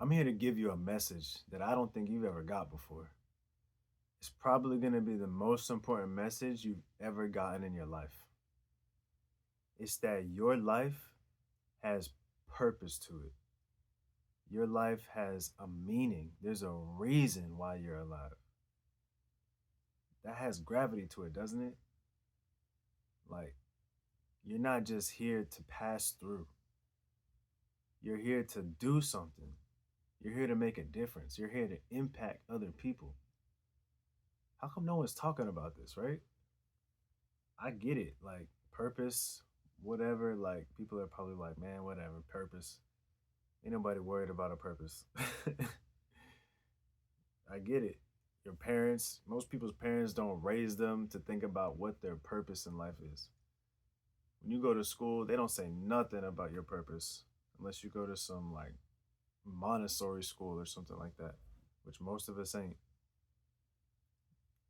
I'm here to give you a message that I don't think you've ever got before. It's probably going to be the most important message you've ever gotten in your life. It's that your life has purpose to it. Your life has a meaning. There's a reason why you're alive. That has gravity to it, doesn't it? Like, you're not just here to pass through, you're here to do something. You're here to make a difference. You're here to impact other people. How come no one's talking about this, right? I get it. Like purpose, whatever. Like people are probably like, man, whatever, purpose. Ain't nobody worried about a purpose. I get it. Your parents, most people's parents don't raise them to think about what their purpose in life is. When you go to school, they don't say nothing about your purpose unless you go to some like Montessori school or something like that, which most of us ain't.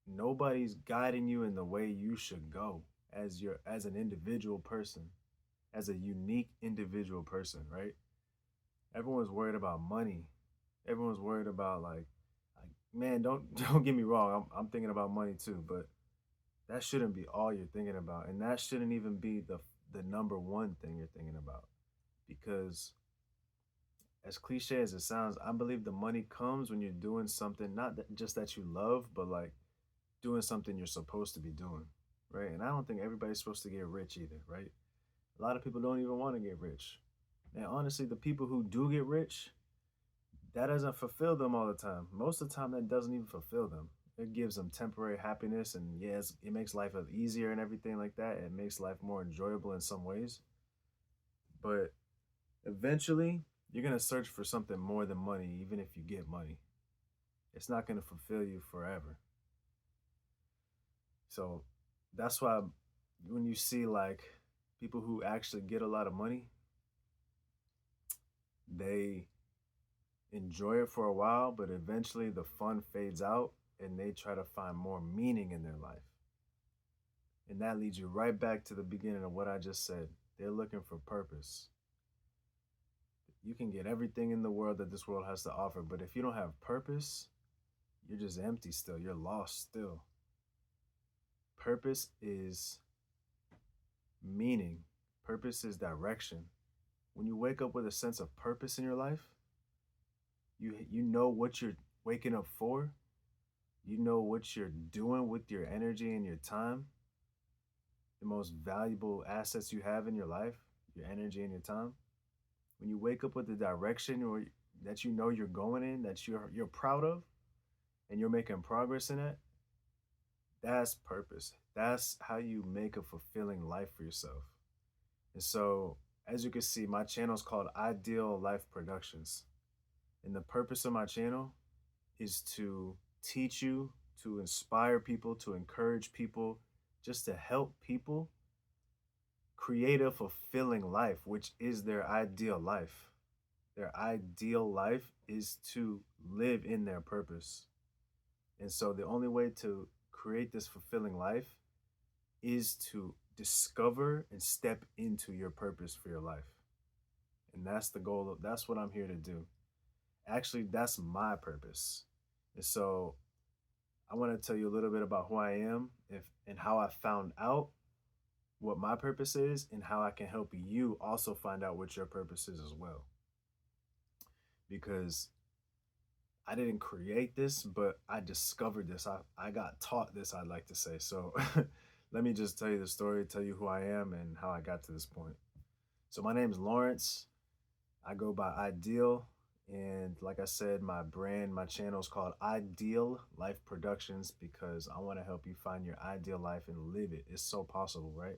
Nobody's guiding you in the way you should go as an individual person, as a unique individual person, right? Everyone's worried about money. Everyone's worried about like man, don't don't get me wrong. I'm thinking about money too, but that shouldn't be all you're thinking about, and that shouldn't even be the number one thing you're thinking about, because as cliche as it sounds, I believe the money comes when you're doing something not that, just that you love, but like doing something you're supposed to be doing, right? And I don't think everybody's supposed to get rich either, right? A lot of people don't even want to get rich. And honestly, the people who do get rich, that doesn't fulfill them all the time. Most of the time, that doesn't even fulfill them. It gives them temporary happiness, and yes, it makes life easier and everything like that. It makes life more enjoyable in some ways. But eventually, you're going to search for something more than money, even if you get money. It's not going to fulfill you forever. So that's why when you see like people who actually get a lot of money, they enjoy it for a while, but eventually the fun fades out and they try to find more meaning in their life. And that leads you right back to the beginning of what I just said. They're looking for purpose. You can get everything in the world that this world has to offer, but if you don't have purpose, you're just empty still. You're lost still. Purpose is meaning, purpose is direction. When you wake up with a sense of purpose in your life, you know what you're waking up for. You know what you're doing with your energy and your time. The most valuable assets you have in your life, your energy and your time. When you wake up with the direction or that you know you're going in, that you're proud of, and you're making progress in it, that's purpose. That's how you make a fulfilling life for yourself. And so, as you can see, my channel is called Ideal Life Productions. And the purpose of my channel is to teach you, to inspire people, to encourage people, just to help people create a fulfilling life, which is their ideal life. Their ideal life is to live in their purpose. And so the only way to create this fulfilling life is to discover and step into your purpose for your life. And that's the goal of that's what I'm here to do. Actually, that's my purpose. And so I want to tell you a little bit about who I am, if and how I found out what my purpose is, and how I can help you also find out what your purpose is as well. Because I didn't create this, but I discovered this. I got taught this, I'd like to say. So let me just tell you the story, tell you who I am and how I got to this point. So my name is Lawrence. I go by Ideal. And like I said, my brand, my channel is called Ideal Life Productions because I want to help you find your ideal life and live it. It's so possible, right?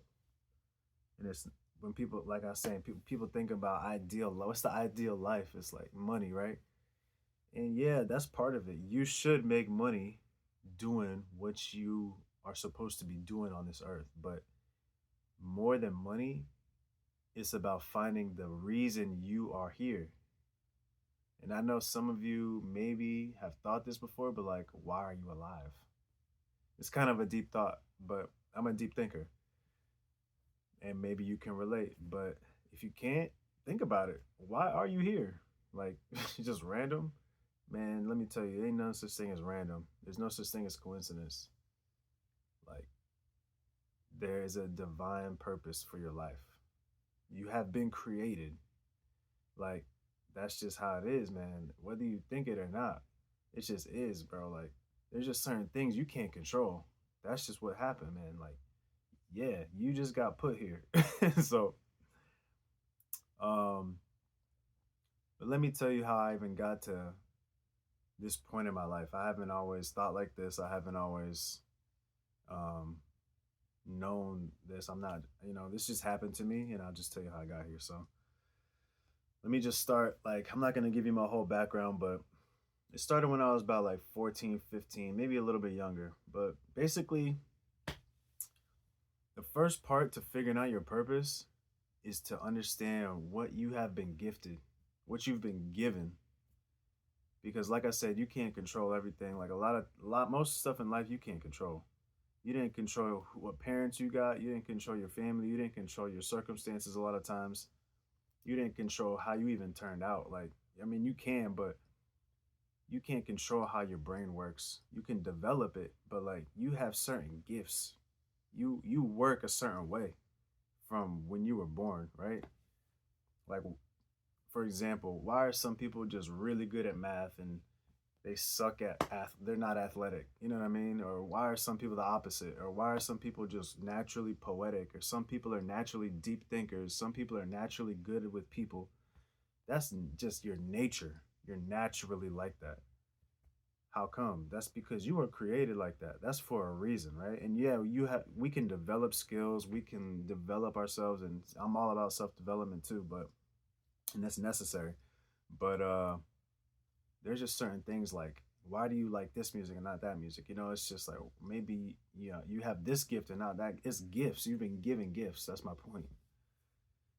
And it's when people, like I was saying, people think about ideal. What's the ideal life? It's like money, right? And yeah, that's part of it. You should make money doing what you are supposed to be doing on this earth. But more than money, it's about finding the reason you are here. And I know some of you maybe have thought this before, but like, why are you alive? It's kind of a deep thought, but I'm a deep thinker and maybe you can relate. But if you can't, think about it. Why are you here? like just random, man, let me tell you, ain't no such thing as random. There's no such thing as coincidence. Like, there is a divine purpose for your life. You have been created. Like, that's just how it is, man. Whether you think it or not, it just is, bro. Like, there's just certain things you can't control. That's just what happened, man. Like, yeah, you just got put here. So, um, but let me tell you how I even got to this point in my life. I haven't always thought like this. I haven't always um known this. I'm not, this just happened to me, and I'll just tell you how I got here. So let me just start. Like, I'm not going to give you my whole background, but it started when I was about like 14, 15, maybe a little bit younger. But basically, the first part to figuring out your purpose is to understand what you have been gifted, what you've been given. Because, like I said, you can't control everything. Like most stuff in life you can't control. You didn't control what parents you got. You didn't control your family. You didn't control your circumstances a lot of times. You didn't control how you even turned out. Like, I mean, you can, but you can't control how your brain works. You can develop it, but like you have certain gifts. You work a certain way from when you were born, right? Like, for example, why are some people just really good at math and they suck at they're not athletic, you know what I mean? Or why are some people the opposite? Or why are some people just naturally poetic? Or some people are naturally deep thinkers? Some people are naturally good with people. That's just your nature. You're naturally like that. How come? That's because you were created like that. That's for a reason, right? And yeah, we can develop skills, we can develop ourselves, and I'm all about self-development too, but and that's necessary. But there's just certain things like, why do you like this music and not that music? It's just like, maybe you have this gift and not that. It's gifts. You've been given gifts. That's my point.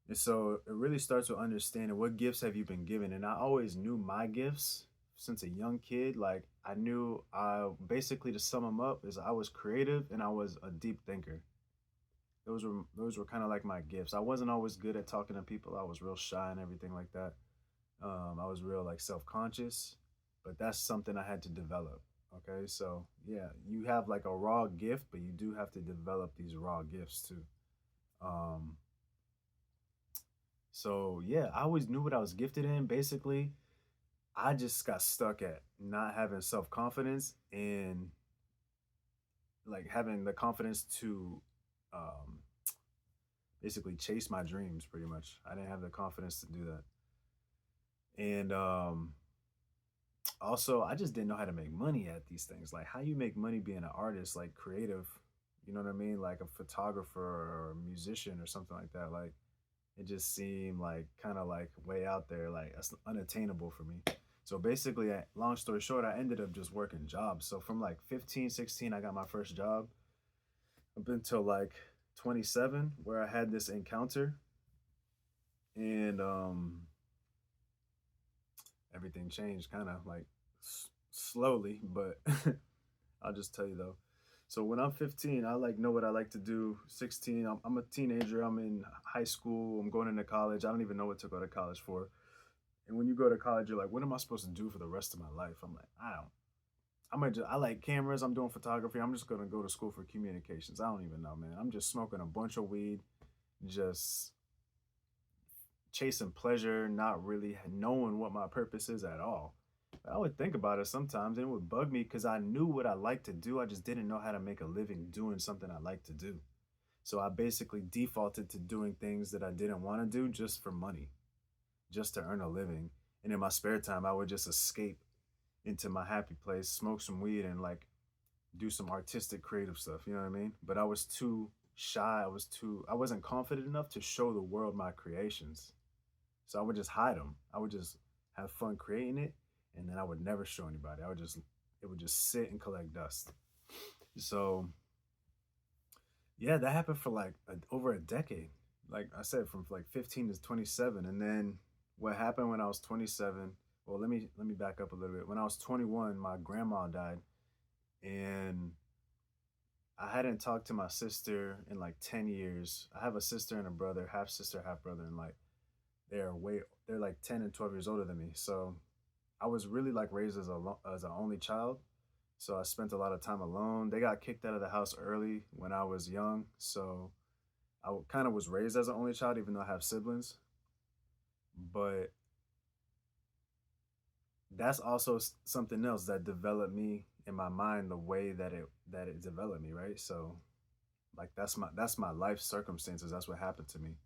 And so it really starts with understanding what gifts have you been given. And I always knew my gifts since a young kid. Like, I knew, basically, to sum them up, is I was creative and I was a deep thinker. Those were kind of like my gifts. I wasn't always good at talking to people. I was real shy and everything like that. I was real like self-conscious, but that's something I had to develop. Okay, so yeah, you have like a raw gift, but you do have to develop these raw gifts too. Um, so yeah, I always knew what I was gifted in. Basically, I just got stuck at not having self-confidence and like having the confidence to um, basically chase my dreams. Pretty much, I didn't have the confidence to do that, and also, I just didn't know how to make money at these things. Like, how you make money being an artist, like creative, you know what I mean? Like a photographer or a musician or something like that. Like, it just seemed like kind of like way out there. Like, that's unattainable for me. So basically, long story short, I ended up just working jobs. So from like 15, 16, I got my first job up until like 27, where I had this encounter, and everything changed kind of like slowly, but I'll just tell you though. So when I'm 15, I like know what I like to do. 16, I'm a teenager. I'm in high school. I'm going into college. I don't even know what to go to college for. And when you go to college, you're like, what am I supposed to do for the rest of my life? I'm like, I don't. I like cameras. I'm doing photography. I'm just gonna go to school for communications. I don't even know, man. I'm just smoking a bunch of weed, just chasing pleasure, not really knowing what my purpose is at all. I would think about it sometimes and it would bug me because I knew what I like to do. I just didn't know how to make a living doing something I like to do. So I basically defaulted to doing things that I didn't want to do just for money, just to earn a living. And in my spare time, I would just escape into my happy place, smoke some weed, and like do some artistic, creative stuff. You know what I mean? But I was too shy. I wasn't confident enough to show the world my creations. So I would just hide them. I would just have fun creating it, and then I would never show anybody. It would just sit and collect dust. So yeah, that happened for like over a decade. Like I said, from like 15 to 27, and then what happened when I was 27? Well, let me back up a little bit. When I was 21, my grandma died, and I hadn't talked to my sister in like 10 years. I have a sister and a brother, half sister, half brother, and like They're like 10 and 12 years older than me. So I was really like raised as as an only child. So I spent a lot of time alone. They got kicked out of the house early when I was young. So I kind of was raised as an only child, even though I have siblings. But that's also something else that developed me in my mind the way that it developed me, right? So like that's my life circumstances. That's what happened to me.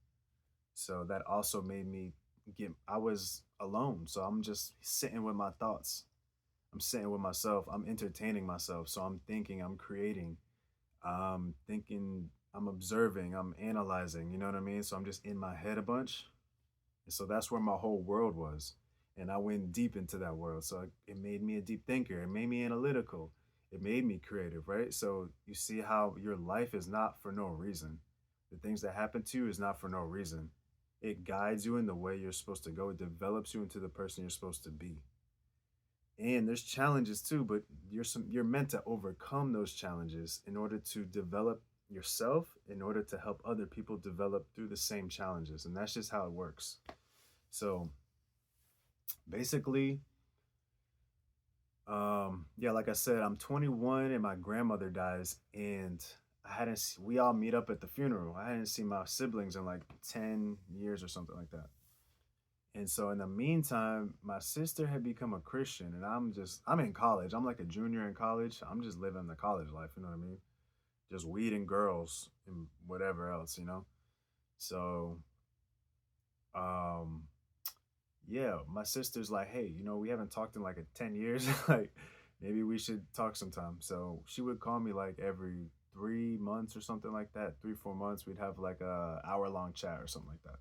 So that also made me get I was alone. So I'm just sitting with my thoughts. I'm sitting with myself. I'm entertaining myself. So I'm thinking, I'm creating, I'm thinking, I'm observing, I'm analyzing, you know what I mean? So I'm just in my head a bunch. And so that's where my whole world was. And I went deep into that world. So it made me a deep thinker. It made me analytical. It made me creative, right? So you see how your life is not for no reason. The things that happen to you is not for no reason. It guides you in the way you're supposed to go. It develops you into the person you're supposed to be. And there's challenges too, but you're meant to overcome those challenges in order to develop yourself, in order to help other people develop through the same challenges. And that's just how it works. So basically, yeah, like I said, I'm 21 and my grandmother dies, and we all meet up at the funeral. I hadn't seen my siblings in like 10 years or something like that. And so in the meantime, my sister had become a Christian, and I'm in college. I'm like a junior in college. I'm just living the college life, you know what I mean? Just weed and girls and whatever else, you know? So um yeah, my sister's like, hey, we haven't talked in like 10 years. Like, maybe we should talk sometime. So she would call me like every 3 months or something like that. 3, 4 months, we'd have like a hour long chat or something like that.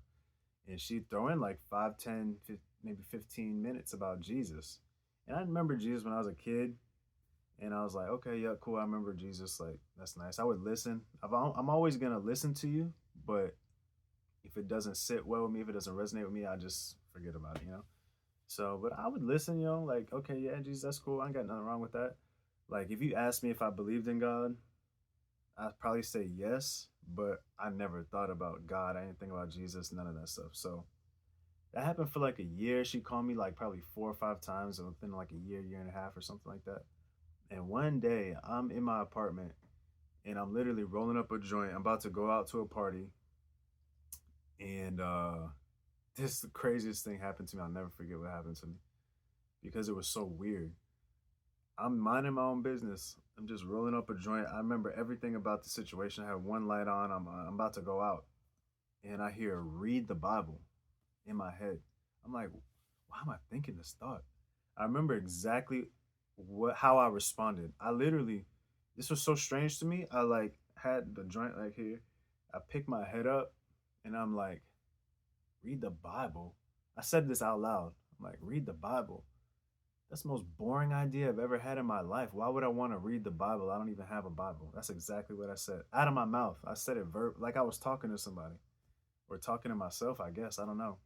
And she'd throw in like 5, 10, maybe 15 minutes about Jesus. And I remember Jesus when I was a kid. And I was like, okay, yeah, cool. I remember Jesus. Like, that's nice. I would listen. I'm always going to listen to you. But if it doesn't sit well with me, if it doesn't resonate with me, I just forget about it. So, but I would listen, like, okay, yeah, Jesus, that's cool. I ain't got nothing wrong with that. Like, if you asked me if I believed in God, I'd probably say yes, but I never thought about God. I didn't think about Jesus, none of that stuff. So that happened for like a year. She called me like probably 4 or 5 times within like a year, year and a half or something like that. And one day I'm in my apartment and I'm literally rolling up a joint. I'm about to go out to a party. And this the craziest thing happened to me. I'll never forget what happened to me because it was so weird. I'm minding my own business. I'm just rolling up a joint. I remember everything about the situation. I had one light on. I'm about to go out, and I hear "read the Bible" in my head. I'm like, why am I thinking this thought? I remember exactly what how I responded. I literally, this was so strange to me. I like had the joint like here. I picked my head up, and I'm like, read the Bible. I said this out loud. I'm like, read the Bible. That's the most boring idea I've ever had in my life. Why would I want to read the Bible? I don't even have a Bible. That's exactly what I said. Out of my mouth. I said it like I was talking to somebody or talking to myself, I guess. I don't know.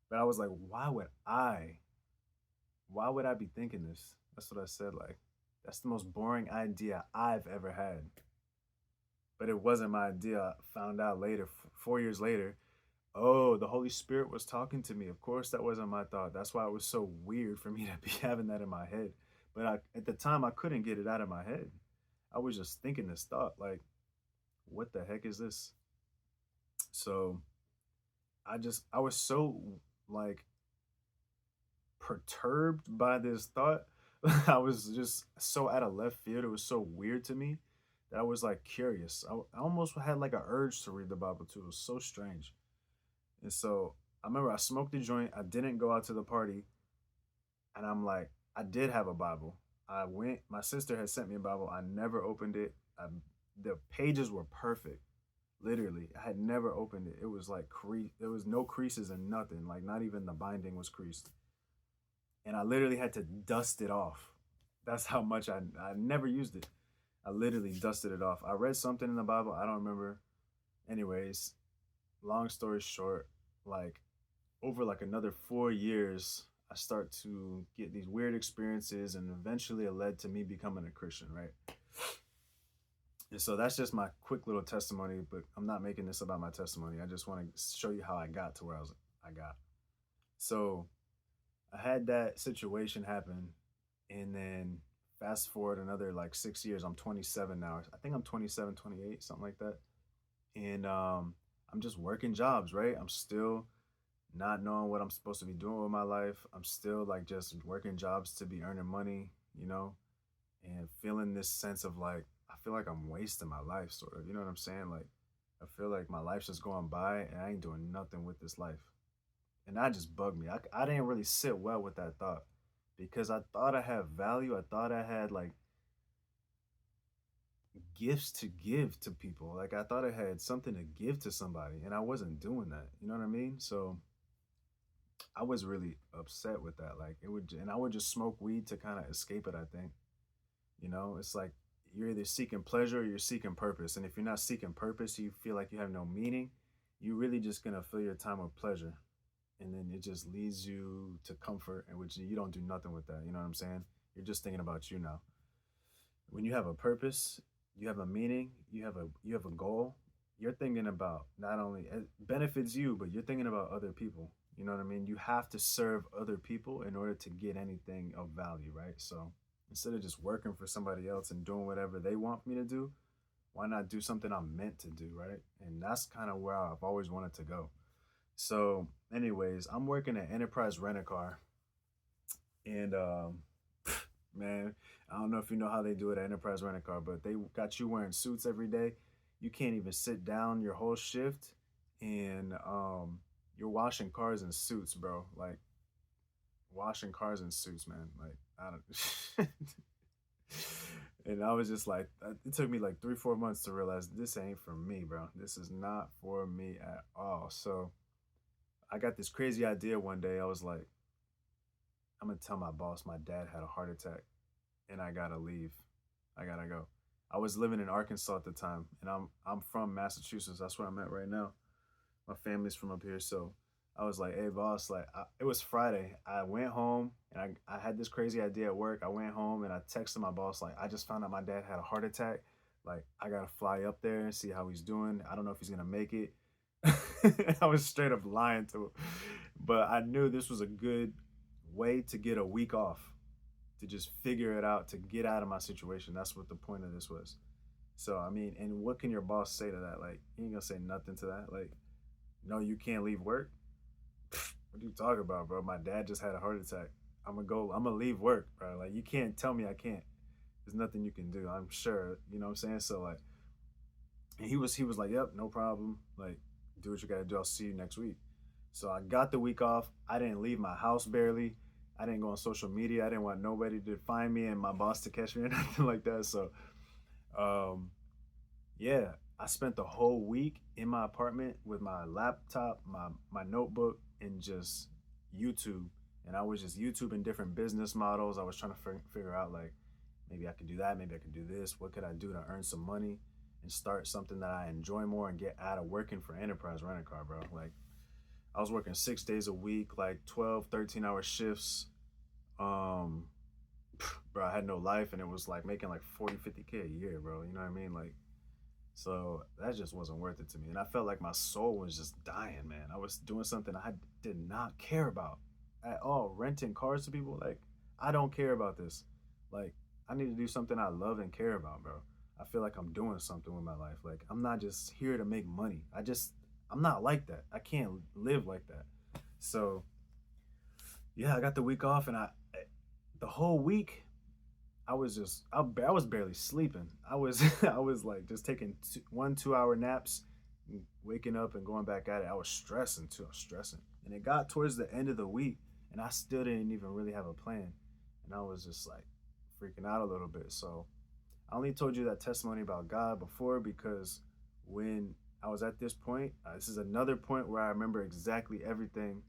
But I was like, why would I be thinking this? That's what I said. Like, that's the most boring idea I've ever had. But it wasn't my idea. I found out later, 4 years later, oh, the Holy Spirit was talking to me. Of course, that wasn't my thought. That's why it was so weird for me to be having that in my head. But at the time, I couldn't get it out of my head. I was just thinking this thought, like, what the heck is this? So I was so like perturbed by this thought. I was just so out of left field. It was so weird to me that I was like curious. I almost had like an urge to read the Bible too. It was so strange. And so I remember I smoked the joint. I didn't go out to the party. And I'm like, I did have a Bible. My sister had sent me a Bible. I never opened it. The pages were perfect. Literally, I had never opened it. It was like there was no creases and nothing. Like not even the binding was creased. And I literally had to dust it off. That's how much I never used it. I literally dusted it off. I read something in the Bible. I don't remember. Anyways, long story short, like over like another 4 years, I start to get these weird experiences, and eventually it led to me becoming a Christian, right? And so that's just my quick little testimony, but I'm not making this about my testimony. I just want to show you how I got to where I got. So I had that situation happen, and then fast forward another like 6 years. I'm 27 now. I think I'm 27, 28, something like that. And I'm just working jobs, right? I'm still not knowing what I'm supposed to be doing with my life. I'm still like just working jobs to be earning money, you know, and feeling this sense of like, I feel like I'm wasting my life, sort of. You know what I'm saying? Like, I feel like my life's just going by and I ain't doing nothing with this life. And that just bugged me. I didn't really sit well with that thought because I thought I had value. I thought I had like gifts to give to people. Like, I thought I had something to give to somebody and I wasn't doing that. You know what I mean? So I was really upset with that. Like, it would, and I would just smoke weed to kind of escape it, I think. You know, it's like you're either seeking pleasure or you're seeking purpose. And if you're not seeking purpose, you feel like you have no meaning, you really just gonna fill your time with pleasure. And then it just leads you to comfort, and which you don't do nothing with that. You know what I'm saying? You're just thinking about you now. When you have a purpose, you have a meaning, you have a goal, you're thinking about not only it benefits you, but you're thinking about other people. You know what I mean? You have to serve other people in order to get anything of value, right? So instead of just working for somebody else and doing whatever they want me to do, why not do something I'm meant to do, right? And that's kind of where I've always wanted to go. So, anyways, I'm working at Enterprise Rent a Car, and man, I don't know if you know how they do it at Enterprise Rent a Car, but they got you wearing suits every day. You can't even sit down your whole shift, and you're washing cars in suits, bro. Like washing cars in suits, man. Like I don't. And I was just like, it took me like 3, 4 months to realize this ain't for me, bro. This is not for me at all. So I got this crazy idea one day. I was like, I'm gonna tell my boss my dad had a heart attack and I gotta leave. I gotta go. I was living in Arkansas at the time, and I'm from Massachusetts. That's where I'm at right now. My family's from up here, so I was like, "Hey, boss!" Like, it was Friday. I went home, and I had this crazy idea at work. I went home and I texted my boss like, "I just found out my dad had a heart attack. Like, I gotta fly up there and see how he's doing. I don't know if he's gonna make it." I was straight up lying to him, but I knew this was a good way to get a week off, to just figure it out, to get out of my situation. That's what the point of this was. So I mean, and what can your boss say to that? Like, he ain't gonna say nothing to that. Like, no, you can't leave work. What are you talking about, bro? My dad just had a heart attack. I'm gonna go. I'm gonna leave work, bro. Like, you can't tell me I can't. There's nothing you can do. I'm sure. You know what I'm saying? So like, and he was like, "Yep, no problem. Like, do what you gotta do. I'll see you next week." So I got the week off. I didn't leave my house barely. I didn't go on social media. I didn't want nobody to find me and my boss to catch me or nothing like that. So, um, yeah, I spent the whole week in my apartment with my laptop, my notebook, and just YouTube. And I was just YouTubing different business models. I was trying to figure out like maybe I could do that, maybe I could do this. What could I do to earn some money and start something that I enjoy more and get out of working for Enterprise Rent a Car, bro? Like, I was working 6 days a week, like 12, 13-hour shifts. Um, bro, I had no life, and it was like making like 40, 50K a year, bro. You know what I mean? Like, so that just wasn't worth it to me. And I felt like my soul was just dying, man. I was doing something I did not care about at all. Renting cars to people, like, I don't care about this. Like, I need to do something I love and care about, bro. I feel like I'm doing something with my life. Like, I'm not just here to make money. I'm not like that. I can't live like that. So, yeah, I got the week off, and the whole week, I was barely sleeping. I was I was like just taking 1 2 hour naps, waking up and going back at it. I was stressing too. I was stressing, and it got towards the end of the week, and I still didn't even really have a plan, and I was just like freaking out a little bit. So I only told you that testimony about God before because when I was at this point, this is another point where I remember exactly everything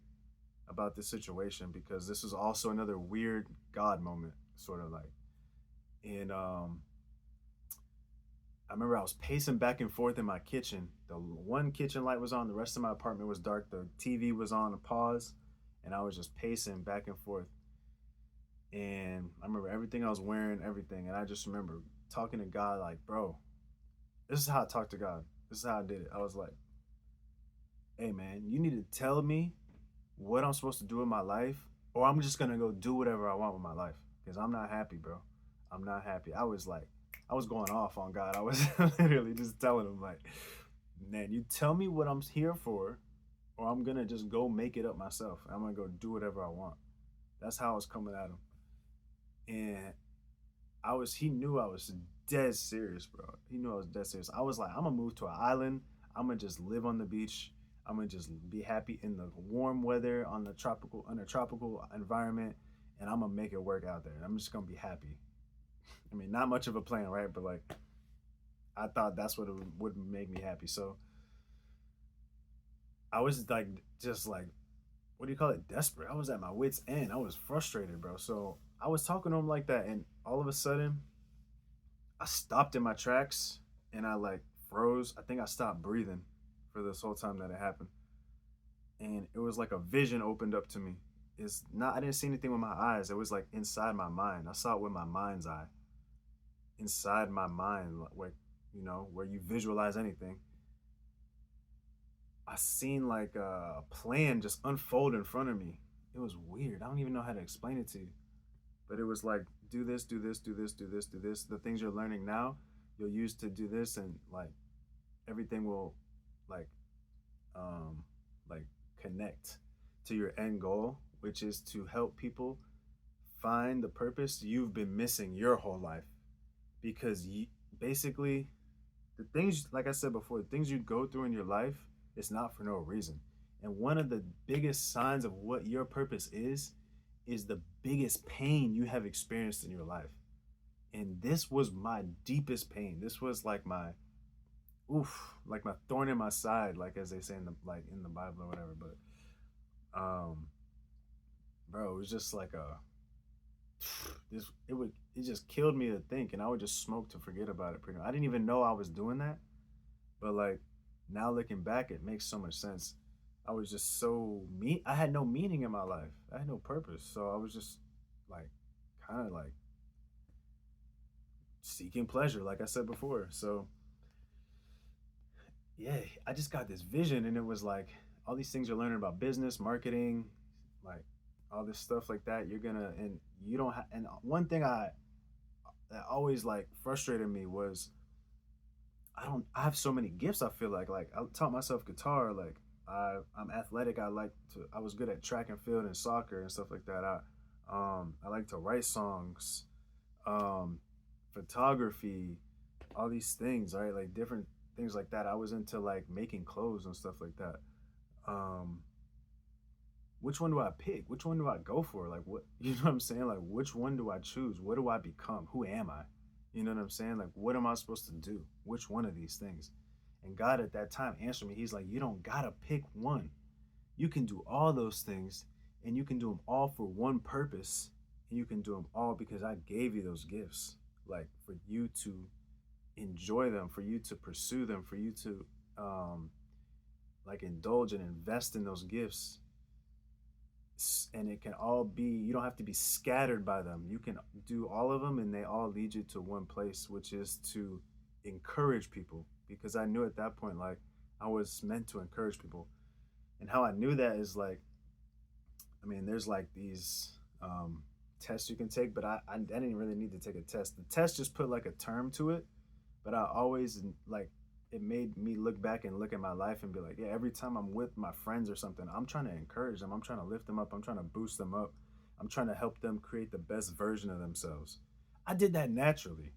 about this situation because this was also another weird God moment, sort of like. And I remember I was pacing back and forth in my kitchen. The one kitchen light was on, the rest of my apartment was dark. The TV was on a pause, and I was just pacing back and forth. And I remember everything I was wearing, everything. And I just remember talking to God, like, bro, this is how I talked to God. This is how I did it. I was like, hey, man, you need to tell me what I'm supposed to do in my life, or I'm just gonna go do whatever I want with my life because I'm not happy, bro. I'm not happy. I was going off on God. I was literally just telling him like, man, you tell me what I'm here for, or I'm gonna just go make it up myself. I'm gonna go do whatever I want. That's how I was coming at him, and he knew I was dead serious, bro. He knew I was dead serious. I was like, I'm gonna move to an island. I'm gonna just live on the beach. I'm gonna just be happy in the warm weather on a tropical environment, and I'm gonna make it work out there. I'm just gonna be happy. I mean, not much of a plan, right? But like, I thought that's what would make me happy. So I was like, just like, what do you call it? Desperate. I was at my wits' end. I was frustrated, bro. So I was talking to him like that, and all of a sudden, I stopped in my tracks and I like froze. I think I stopped breathing for this whole time that it happened. And it was like a vision opened up to me. It's not I didn't see anything with my eyes. It was like inside my mind. I saw it with my mind's eye. Inside my mind, like where you visualize anything. I seen like a plan just unfold in front of me. It was weird. I don't even know how to explain it to you. But it was like do this, do this, do this, do this, do this. The things you're learning now, you'll use to do this, and like everything will like um like connect to your end goal, which is to help people find the purpose you've been missing your whole life. Because basically the things, like I said before, the things you go through in your life, it's not for no reason. And one of the biggest signs of what your purpose is the biggest pain you have experienced in your life. And this was my deepest pain. This was like my like my thorn in my side, like as they say in the Bible or whatever. But um, bro, it was just like a this it just killed me to think, and I would just smoke to forget about it. Pretty much. I didn't even know I was doing that, but like now looking back, it makes so much sense. I was just so I had no meaning in my life. I had no purpose, so I was just like kind of like seeking pleasure, like I said before. So yeah, I just got this vision, and it was like all these things you're learning about business, marketing, like all this stuff like that. You're gonna and you don't have. And one thing that always like frustrated me was I have so many gifts. I feel like I taught myself guitar. Like I'm athletic. I was good at track and field and soccer and stuff like that. I like to write songs, um, photography, all these things, right? Like different things like that. I was into like making clothes and stuff like that. Um, which one do I pick? Which one do I go for? Like what you know what I'm saying? Like which one do I choose? What do I become? Who am I? You know what I'm saying? Like what am I supposed to do? Which one of these things? And God at that time answered me. He's like, you don't gotta pick one. You can do all those things, and you can do them all for one purpose, and you can do them all because I gave you those gifts. Like for you to enjoy them, for you to pursue them, for you to um like indulge and invest in those gifts. And it can all be, you don't have to be scattered by them. You can do all of them, and they all lead you to one place, which is to encourage people. Because I knew at that point, like, I was meant to encourage people. And how I knew that is like, I mean, there's like these tests you can take, but I didn't really need to take a test. The test just put like a term to it, but I always like, it made me look back and look at my life and be like, yeah, every time I'm with my friends or something, I'm trying to encourage them. I'm trying to lift them up. I'm trying to boost them up. I'm trying to help them create the best version of themselves. I did that naturally.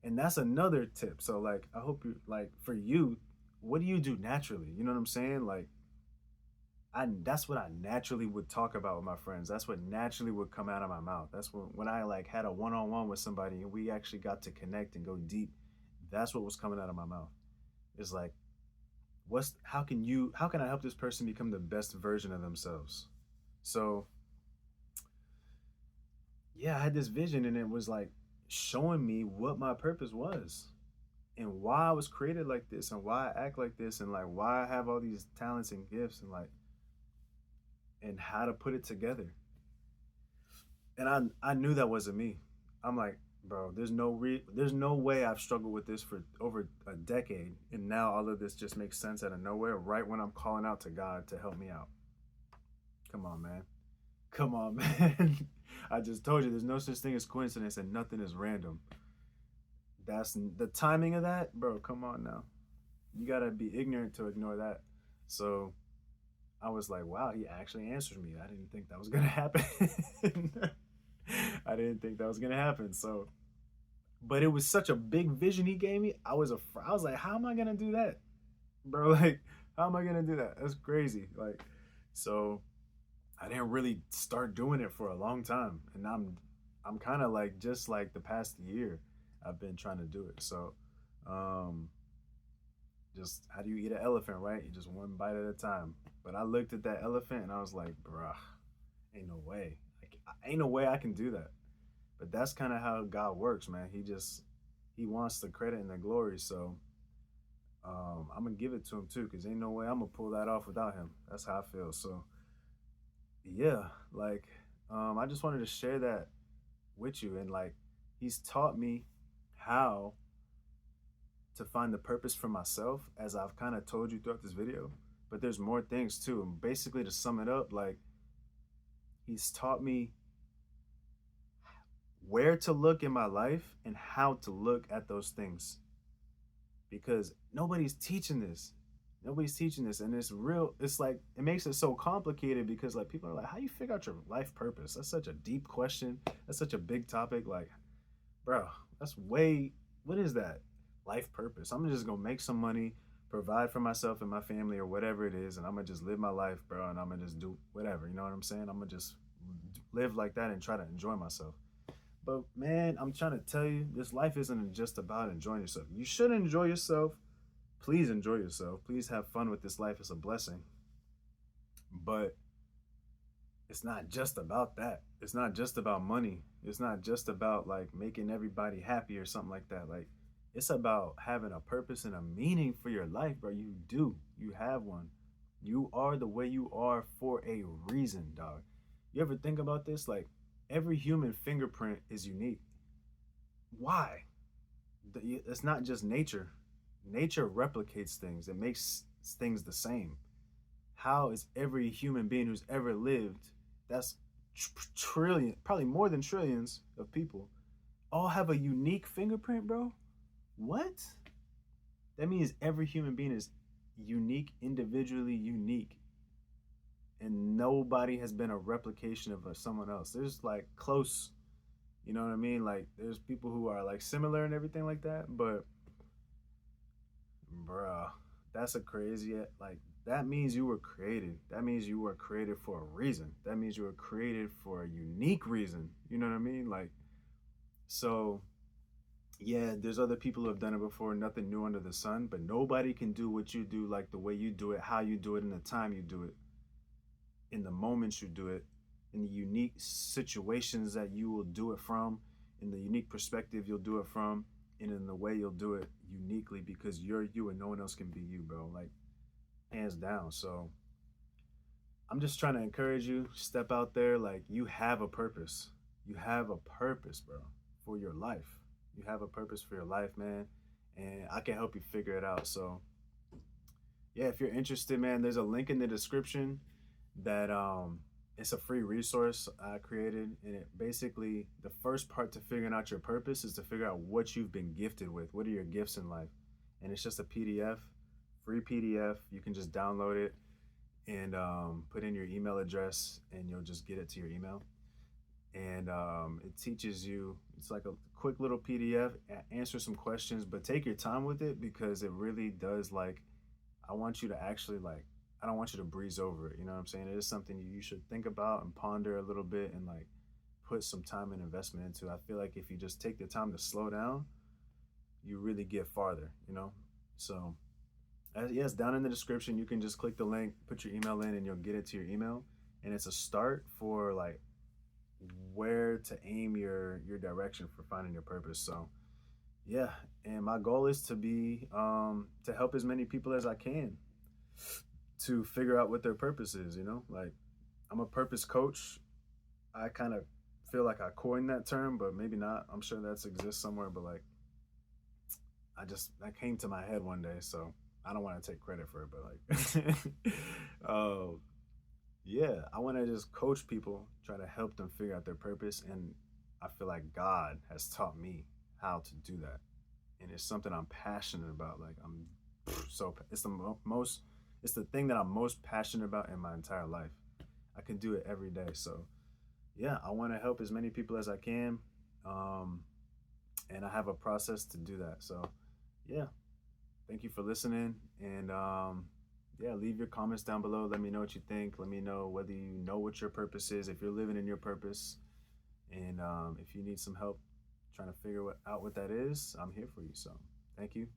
And that's another tip. So like I hope you like for you, what do you do naturally? You know what I'm saying? Like I that's what I naturally would talk about with my friends. That's what naturally would come out of my mouth. That's when I like had a one-on-one with somebody and we actually got to connect and go deep. That's what was coming out of my mouth. It's like how can I help this person become the best version of themselves? So yeah, I had this vision, and it was like showing me what my purpose was and why I was created like this and why I act like this and like why I have all these talents and gifts and like and how to put it together. And I knew that wasn't me. I'm like, bro, there's no way I've struggled with this for over a decade, and now all of this just makes sense out of nowhere right when I'm calling out to God to help me out. Come on, man. Come on, man. I just told you there's no such thing as coincidence and nothing is random. That's the timing of that, bro. Come on now. You gotta be ignorant to ignore that. So I was like, wow, he actually answered me. I didn't think that was gonna happen. I didn't think that was gonna happen. So, but it was such a big vision he gave me. I was like, how am I gonna do that, bro? Like, how am I gonna do that? That's crazy. Like, so I didn't really start doing it for a long time, and I'm kind of like just like the past year, I've been trying to do it. So, um, just how do you eat an elephant, right? You just one bite at a time. But I looked at that elephant and I was like, bruh, ain't no way. Like, ain't no way I can do that. But that's kind of how God works, man. He wants the credit and the glory. So I'm gonna give it to him too, cause ain't no way I'm gonna pull that off without him. That's how I feel. So yeah, like I just wanted to share that with you, and like he's taught me how to find the purpose for myself, as I've kind of told you throughout this video. But there's more things too. And basically, to sum it up, like he's taught me where to look in my life and how to look at those things, because nobody's teaching this. Nobody's teaching this, and it's real. It's like it makes it so complicated because like people are like, "How you figure out your life purpose?" That's such a deep question. That's such a big topic. Like, bro, that's way. What is that? Life purpose. I'm just gonna make some money, provide for myself and my family or whatever it is, and I'm gonna just live my life, bro. And I'm gonna just do whatever. You know what I'm saying? I'm gonna just live like that and try to enjoy myself. But man, I'm trying to tell you, this life isn't just about enjoying yourself. You should enjoy yourself. Please enjoy yourself. Please have fun with this life. It's a blessing. But it's not just about that. It's not just about money. It's not just about like making everybody happy or something like that. Like it's about having a purpose and a meaning for your life, bro. You do. You have one. You are the way you are for a reason, dog. You ever think about this? Like every human fingerprint is unique. Why? It's not just nature. Nature replicates things. It makes things the same. How is every human being who's ever lived, that's trillion, probably more than trillions of people, all have a unique fingerprint, bro? What? That means every human being is unique, individually unique, and nobody has been a replication of someone else. There's like close, you know what I mean? Like there's people who are like similar and everything like that, but bruh, that's a crazy, like that means you were created. That means you were created for a reason. That means you were created for a unique reason. You know what I mean? Like, so yeah, there's other people who have done it before, nothing new under the sun, but nobody can do what you do, like the way you do it, how you do it, and the time you do it, in the moments you do it, in the unique situations that you will do it from, in the unique perspective you'll do it from, and in the way you'll do it uniquely, because you're you and no one else can be you, bro. Like hands down. So I'm just trying to encourage you, step out there. Like you have a purpose. You have a purpose, bro, for your life. You have a purpose for your life, man. And I can help you figure it out. So yeah, if you're interested, man, there's a link in the description that it's a free resource I created, and it basically, the first part to figuring out your purpose is to figure out what you've been gifted with. What are your gifts in life? And it's just a PDF, free PDF. You can just download it and put in your email address, and you'll just get it to your email. And it teaches you. It's like a quick little PDF. Answer some questions, but take your time with it, because it really does, like, I want you to actually like, I don't want you to breeze over it. You know what I'm saying? It is something you should think about and ponder a little bit and like put some time and investment into. I feel like if you just take the time to slow down, you really get farther, you know? So, yes, down in the description, you can just click the link, put your email in, and you'll get it to your email. And it's a start for like where to aim your direction for finding your purpose. So, yeah, and my goal is to be to help as many people as I can to figure out what their purpose is, you know? Like I'm a purpose coach. I kind of feel like I coined that term, but maybe not. I'm sure that exists somewhere, but like that came to my head one day, so I don't want to take credit for it, but like Yeah, I want to just coach people, try to help them figure out their purpose. And I feel like God has taught me how to do that. And it's something I'm passionate about. Like, it's the most, it's the thing that I'm most passionate about in my entire life. I can do it every day. So, yeah, I want to help as many people as I can. Um, and I have a process to do that. So, yeah, thank you for listening. And yeah, leave your comments down below. Let me know what you think. Let me know whether you know what your purpose is, if you're living in your purpose. And if you need some help trying to figure out what that is, I'm here for you. So, thank you.